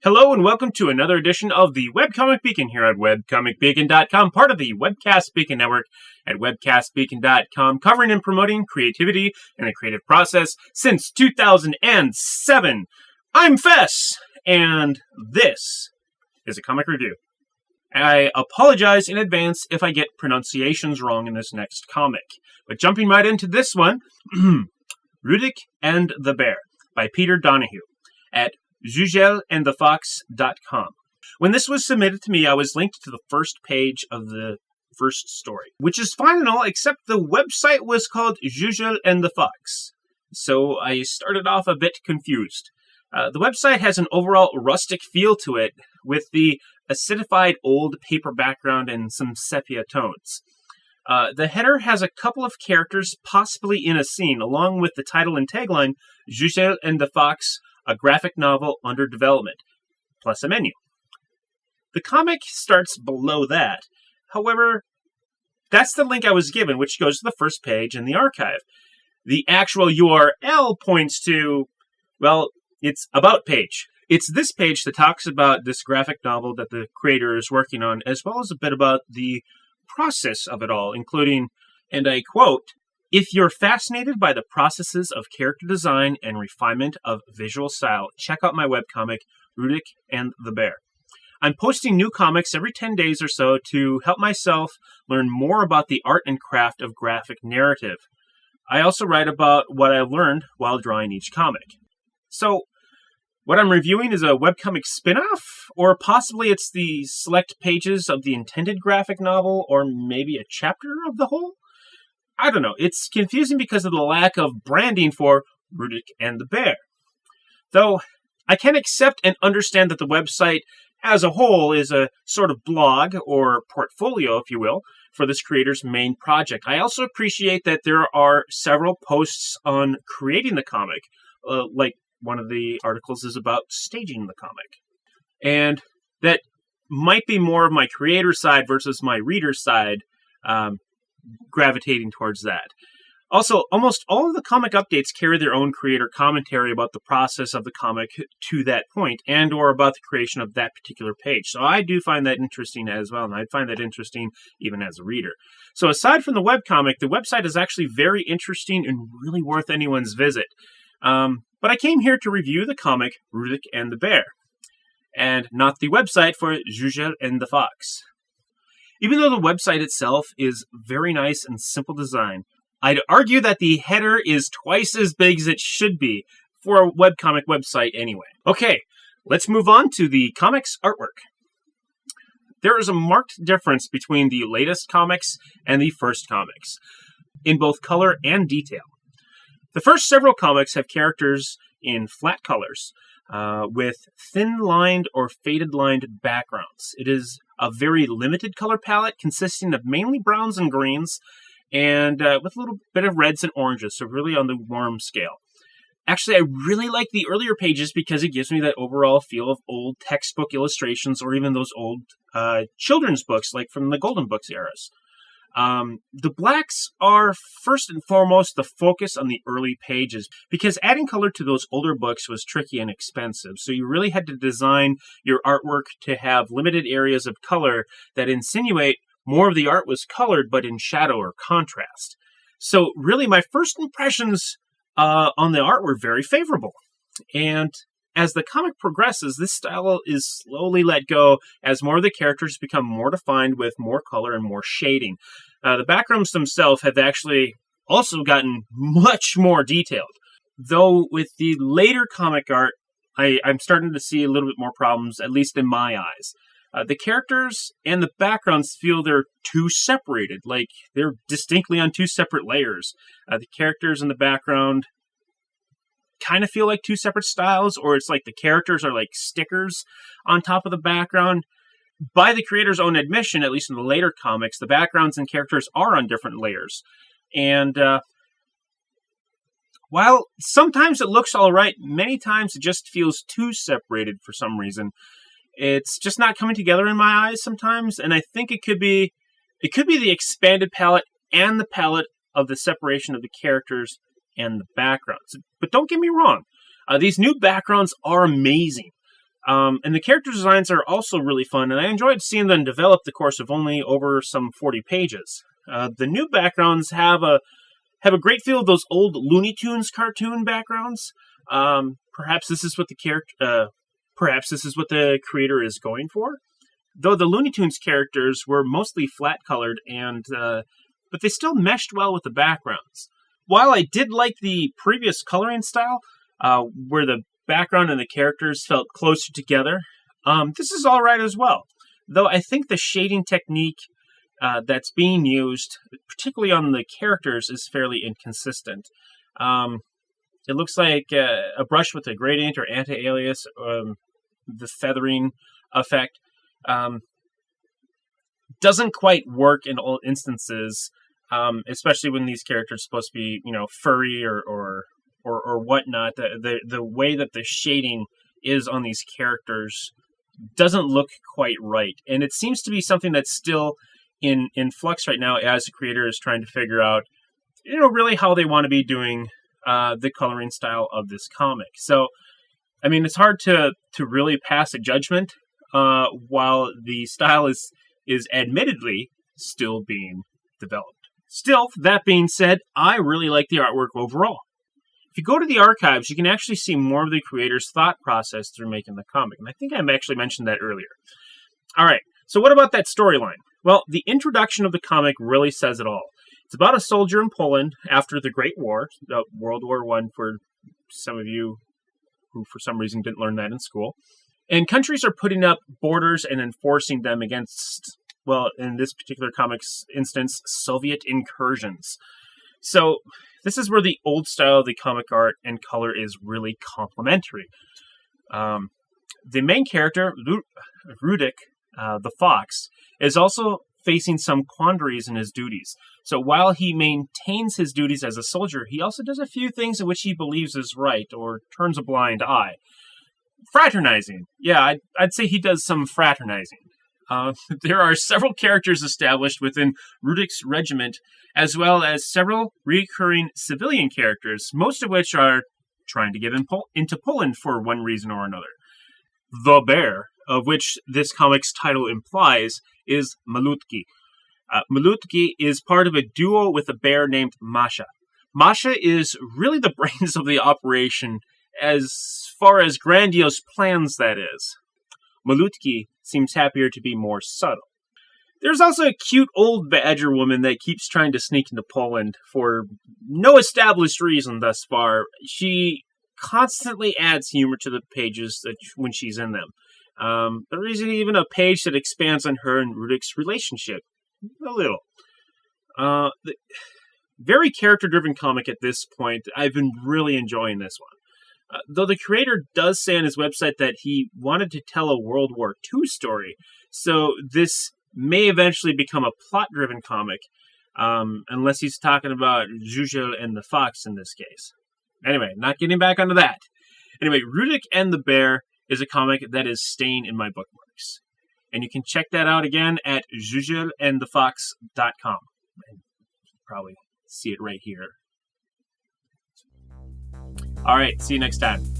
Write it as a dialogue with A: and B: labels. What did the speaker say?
A: Hello and welcome to another edition of the Webcomic Beacon here at webcomicbeacon.com, part of the Webcast Beacon network at webcastbeacon.com, covering and promoting creativity and the creative process since 2007. I'm Fes, and this is a comic review. I apologize in advance if I get pronunciations wrong in this next comic, but jumping right into this one, Rudek and the Bear by Peter Donahue at JugelAndTheFox.com. When this was submitted to me, I was linked to the first page of the first story, which is fine and all, except the website was called Jugel and the Fox. So I started off a bit confused. The website has an overall rustic feel to it, with the acidified old paper background and some sepia tones. The header has a couple of characters possibly in a scene, along with the title and tagline, Jugel and the Fox, a graphic novel under development, plus a menu. The comic starts below that. However, that's the link I was given, which goes to the first page in the archive. The actual URL points to, well, it's About page. It's this page that talks about this graphic novel that the creator is working on, as well as a bit about the process of it all, including, and I quote, "If you're fascinated by the processes of character design and refinement of visual style, check out my webcomic, Rudek and the Bear. I'm posting new comics every 10 days or so to help myself learn more about the art and craft of graphic narrative. I also write about what I learned while drawing each comic." So, what I'm reviewing is a webcomic spin-off, or possibly it's the select pages of the intended graphic novel, or maybe a chapter of the whole? I don't know. It's confusing because of the lack of branding for Rudek and the Bear. Though, I can accept and understand that the website as a whole is a sort of blog, or portfolio, if you will, for this creator's main project. I also appreciate that there are several posts on creating the comic, like one of the articles is about staging the comic. And that might be more of my creator side versus my reader side, gravitating towards that. Also, almost all of the comic updates carry their own creator commentary about the process of the comic to that point, and or about the creation of that particular page. So I do find that interesting as well, and I find that interesting even as a reader. So aside from the webcomic, the website is actually very interesting and really worth anyone's visit. But I came here to review the comic Rudek and the Bear, and not the website for Jugel and the Fox. Even though the website itself is very nice and simple design, I'd argue that the header is twice as big as it should be for a webcomic website anyway. Okay, let's move on to the comic's artwork. There is a marked difference between the latest comics and the first comics, in both color and detail. The first several comics have characters in flat colors, with thin-lined or faded-lined backgrounds. It is a very limited color palette consisting of mainly browns and greens, and with a little bit of reds and oranges, so really on the warm scale. Actually, I really like the earlier pages because it gives me that overall feel of old textbook illustrations, or even those old children's books, like from the Golden Books eras. The blacks are first and foremost the focus on the early pages, because adding color to those older books was tricky and expensive, so you really had to design your artwork to have limited areas of color that insinuate more of the art was colored but in shadow or contrast. So really my first impressions on the art were very favorable, and as the comic progresses, this style is slowly let go as more of the characters become more defined with more color and more shading. The backgrounds themselves have actually also gotten much more detailed. Though with the later comic art, I'm starting to see a little bit more problems, at least in my eyes. The characters and the backgrounds feel they're too separated, like they're distinctly on two separate layers. The characters in the background kind of feel like two separate styles, or it's like the characters are like stickers on top of the background. By the creator's own admission, at least in the later comics, the backgrounds and characters are on different layers. And while sometimes it looks all right, many times it just feels too separated for some reason. It's just not coming together in my eyes sometimes, and I think it could be the expanded palette and the palette of the separation of the characters and the backgrounds. But don't get me wrong, these new backgrounds are amazing. And the character designs are also really fun, and I enjoyed seeing them develop the course of only over some 40 pages. The new backgrounds have a great feel of those old Looney Tunes cartoon backgrounds. Perhaps this is what the creator is going for. Though the Looney Tunes characters were mostly flat colored, but they still meshed well with the backgrounds. While I did like the previous coloring style, where the background and the characters felt closer together, this is all right as well. Though I think the shading technique that's being used, particularly on the characters, is fairly inconsistent. It looks like a brush with a gradient or anti-alias, the feathering effect, doesn't quite work in all instances, especially when these characters are supposed to be, furry or whatnot. The way that the shading is on these characters doesn't look quite right, and it seems to be something that's still in flux right now as the creator is trying to figure out, really how they want to be doing the coloring style of this comic. So, I mean, it's hard to really pass a judgment while the style is admittedly still being developed. Still, that being said, I really like the artwork overall. If you go to the archives, you can actually see more of the creator's thought process through making the comic, and I think I actually mentioned that earlier. All right, so what about that storyline? Well, the introduction of the comic really says it all. It's about a soldier in Poland after the Great War, World War I for some of you who for some reason didn't learn that in school. And countries are putting up borders and enforcing them against, well, in this particular comic's instance, Soviet incursions. So this is where the old style of the comic art and color is really complementary. The main character, Rudek, the fox, is also facing some quandaries in his duties. So while he maintains his duties as a soldier, he also does a few things in which he believes is right or turns a blind eye. Fraternizing. Yeah, I'd say he does some fraternizing. There are several characters established within Rudek's regiment, as well as several recurring civilian characters, most of which are trying to get into Poland for one reason or another. The bear, of which this comic's title implies, is Malutki. Malutki is part of a duo with a bear named Masha. Masha is really the brains of the operation, as far as grandiose plans, that is. Malutki seems happier to be more subtle. There's also a cute old badger woman that keeps trying to sneak into Poland for no established reason thus far. She constantly adds humor to the pages when she's in them. There isn't even a page that expands on her and Rudek's relationship. A little. Very character-driven comic at this point. I've been really enjoying this one. Though the creator does say on his website that he wanted to tell a World War II story, so this may eventually become a plot-driven comic, unless he's talking about Zhuzhel and the Fox in this case. Anyway, not getting back onto that. Anyway, Rudek and the Bear is a comic that is staying in my bookmarks. And you can check that out again at zhuzhelandthefox.com. And you probably see it right here. All right, see you next time.